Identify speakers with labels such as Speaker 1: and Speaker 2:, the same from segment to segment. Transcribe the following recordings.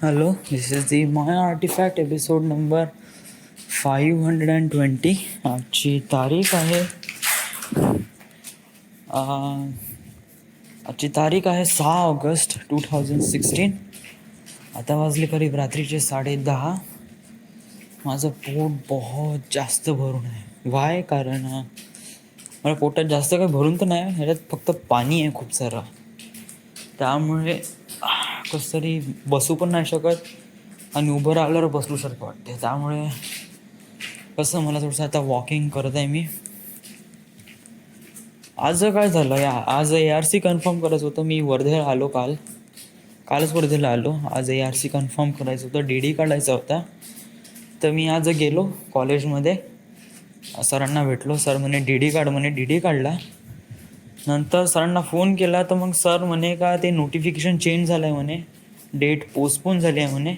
Speaker 1: Hello, this is the Maya Artifact episode number 520. आजची तारीख आहे आजची तारीख आहे 6 ऑगस्ट 2016. आता वाजले करीब रात्रीचे 10:30. माझं पोट बहुत जास्त भरून आहे. वाय? कारण मला पोटात जास्त काही भरून तर नाही, ह्याच्यात फक्त पाणी आहे खूप सारं. त्यामुळे कसं तरी बसू पण नाही शकत आणि उभं राहिल्यावर बसल्यासारखं वाटते. त्यामुळे कसं मला थोडंसं आता वॉकिंग करत आहे मी. आज काय झालं आज ARC कन्फर्म करायचं होतं. मी वर्धेला आलो कालच वर्धेला आलो. आज ARC कन्फर्म करायचं होतं, DD काढायचा होता. तर मी आज गेलो कॉलेजमध्ये, सरांना भेटलो. सर म्हणे DD काढ, म्हणे DD काढला. नंतर सरांना फोन केला तर मग सर म्हणे का ते नोटिफिकेशन चेंज झालं आहे म्हणे, डेट पोस्टपोन झाली आहे म्हणे,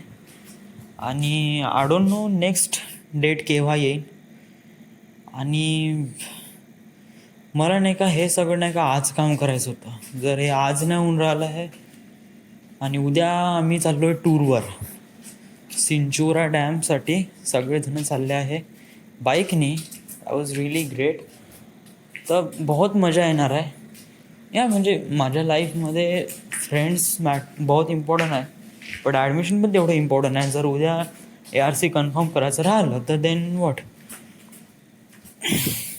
Speaker 1: आणि I don't know next date केव्हा येईल. आणि मला नाही का हे सगळं नाही का आज काम करायचं होतं. जर हे आज नाही होऊन राहिलं आहे आणि उद्या आम्ही चाललो आहे टूरवर सिंचोरा डॅमसाठी. सगळेजण चालले आहे बाईकनी. I was really great. तर बहुत मजा येणार आहे म्हणजे माझ्या लाईफमध्ये फ्रेंड्स बहुत इम्पॉर्टंट आहे, बट ॲडमिशन पण तेवढं इम्पॉर्टंट आहे. जर उद्या ARC कन्फर्म करायचं राहिलं तर देन वॉट.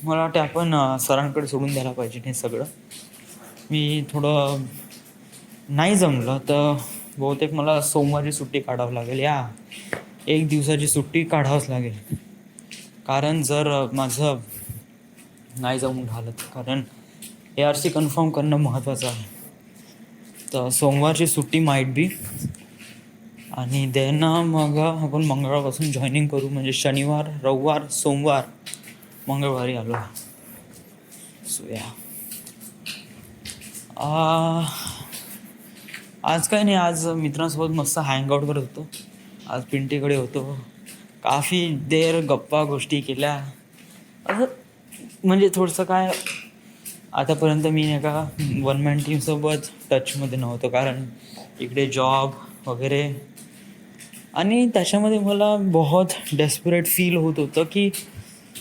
Speaker 1: मला वाटतं आपण सरांकडे सोडून द्यायला पाहिजे हे सगळं. मी थोडं नाही जमलं तर बहुतेक मला सोमवारी सुट्टी काढावं लागेल. एक दिवसाची सुट्टी काढावंच लागेल. कारण जर माझं नाही जमून राहिलं कारण ARC कन्फर्म करणं महत्त्वाचं आहे. तर सोमवारची सुट्टी माईट बी. आणि देन मग आपण मंगळवारपासून जॉईनिंग करू. म्हणजे शनिवार, रविवार, सोमवार, मंगळवारी आलो. सो आज काय नाही, आज मित्रांसोबत मस्त हँगआउट करत होतो. आज पिंटीकडे होतो. काफी देर गप्पा गोष्टी केल्या. असं म्हणजे थोडंसं काय, आतापर्यंत मी नाही का वन मॅन टीमसोबत टचमध्ये नव्हतो, कारण इकडे जॉब वगैरे. आणि त्याच्यामध्ये मला बहुत डेस्परेट फील होत होतं की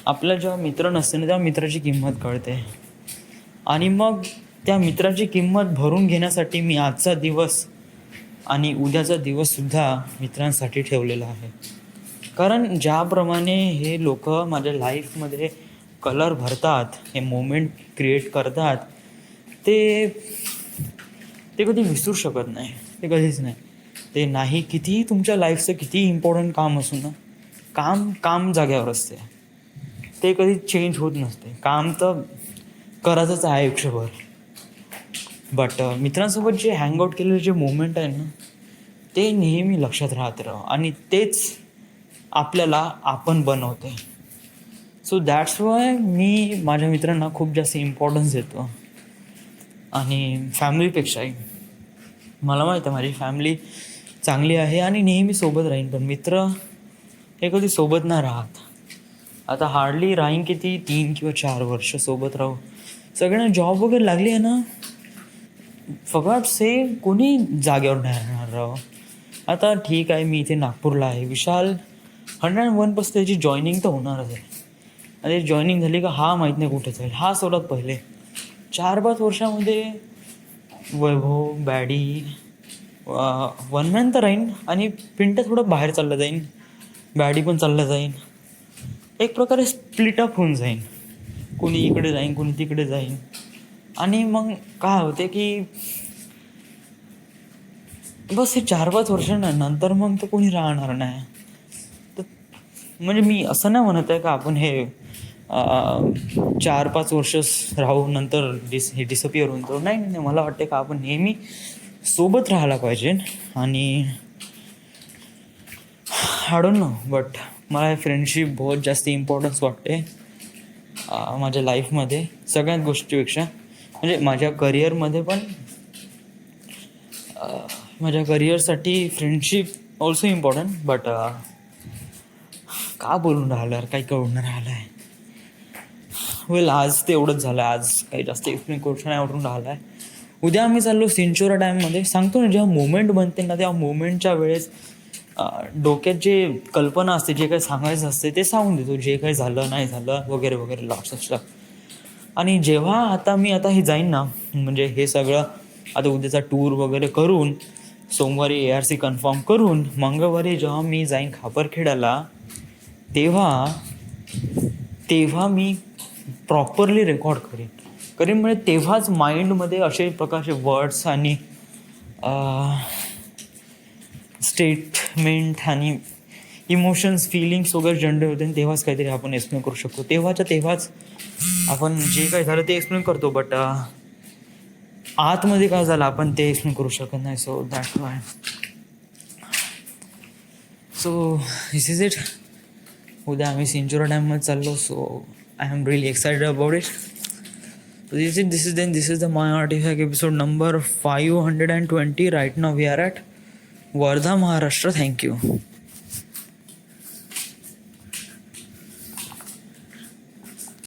Speaker 1: आपला जेव्हा मित्र नसते ना, तेव्हा मित्राची किंमत कळते. आणि मग त्या मित्राची किंमत भरून घेण्यासाठी मी आजचा दिवस आणि उद्याचा दिवससुद्धा मित्रांसाठी ठेवलेला आहे. कारण ज्याप्रमाणे हे लोक माझ्या लाईफमध्ये कलर भरतात, हे मोमेंट क्रिएट करतात, ते कधी विसरू शकत नाही. ते कधीच नाही. ते नाही, कितीही तुमच्या लाईफचं कितीही इम्पॉर्टंट काम असू ना, काम जाग्यावर असते. ते कधी चेंज होत नसते. काम तर करायचंच आहे आयुष्यभर. बट मित्रांसोबत जे हँगआउट केलेले जे मोमेंट आहे ना, ते नेहमी लक्षात राहत आणि तेच आपल्याला आपण बनवते. सो दॅट्स वाय मी माझ्या मित्रांना खूप जास्त इम्पॉर्टन्स देतो. आणि फॅमिलीपेक्षाही मला माहीत आहे माझी फॅमिली चांगली आहे आणि नेहमी सोबत राहीन. पण मित्र हे कधी सोबत नाही राहत. आता हार्डली राहीन किती 3 किंवा 4 वर्ष सोबत राहू. सगळ्यांना जॉब वगैरे लागली आहे ना, फगाट से कोणी जागेवर नाही राहणार राव. आता ठीक आहे, मी इथे नागपूरला आहे. विशाल 101% त्याची जॉईनिंग तर होणारच आहे. आणि जॉईनिंग झाली का हा माहीत नाही कुठे जाईल. हा सर्वात पहिले 4-5 वर्षामध्ये वैभव, बॅडी, वन मॅन तर राहीन आणि पिंट्या थोडं बाहेर चाललं जाईन, बॅडी पण चाललं जाईन. एक प्रकारे स्प्लिटअप होऊन जाईन. कोणी इकडे जाईन, कोणी तिकडे जाईन. आणि मग काय होते की बस हे 4-5 वर्ष नंतर मग तर कोणी राहणार नाही. तर म्हणजे मी असं नाही म्हणत आहे का आपण हे 4-5 वर्ष राहू नंतर हे डिसअपिअर होऊन जाऊ. नाही, मला वाटते का आपण नेहमी सोबत राहायला पाहिजे. आणि आय डोंट नो, बट मला फ्रेंडशिप बहुत जास्त इम्पॉर्टन्स वाटते माझ्या लाईफमध्ये सगळ्याच गोष्टीपेक्षा. म्हणजे माझ्या करिअरमध्ये पण, माझ्या करिअरसाठी फ्रेंडशिप ऑल्सो इम्पॉर्टंट. बट का बोलून राहिलं यार, काही कळून राहिलं आहे. वेल आज ते एवढंच झालं. आज काही जास्त एक्सप्लेन करू नाही आवडून राहिलं आहे. उद्या आम्ही चाललो सिंचोरा डॅममध्ये. सांगतो ना, जेव्हा मोमेंट बनते ना, तेव्हा मोमेंटच्या वेळेस डोक्यात जे कल्पना असते, जे काही सांगायचं असते ते सांगून देतो, जे काही झालं नाही झालं वगैरे वगैरे लॉट्स ऑफ स्टफ. आणि जेव्हा आता हे जाईन ना, म्हणजे हे सगळं आता उद्याचा टूर वगैरे करून सोमवारी ARC कन्फर्म करून मंगळवारी जेव्हा मी जाईन खापरखेड्याला, तेव्हा मी प्रॉपरली रेकॉर्ड करीन म्हणजे तेव्हाच माइंडमध्ये असे प्रकारचे वर्ड्स आणि स्टेटमेंट आणि इमोशन्स फिलिंग्स वगैरे जनरेट होते आणि तेव्हाच काहीतरी आपण एक्सप्लेन करू शकतो. तेव्हाच आपण जे काही झालं ते एक्सप्लेन करतो, बट आतमध्ये काय झालं आपण ते एक्सप्लेन करू शकत नाही. So that's why. So this is it. उद्या आम्ही सिंचोरा डॅममध्ये चाललो. So I am really excited about it. This is the My Artifact episode number 520. Right now we are at Wardha, Maharashtra. Thank you.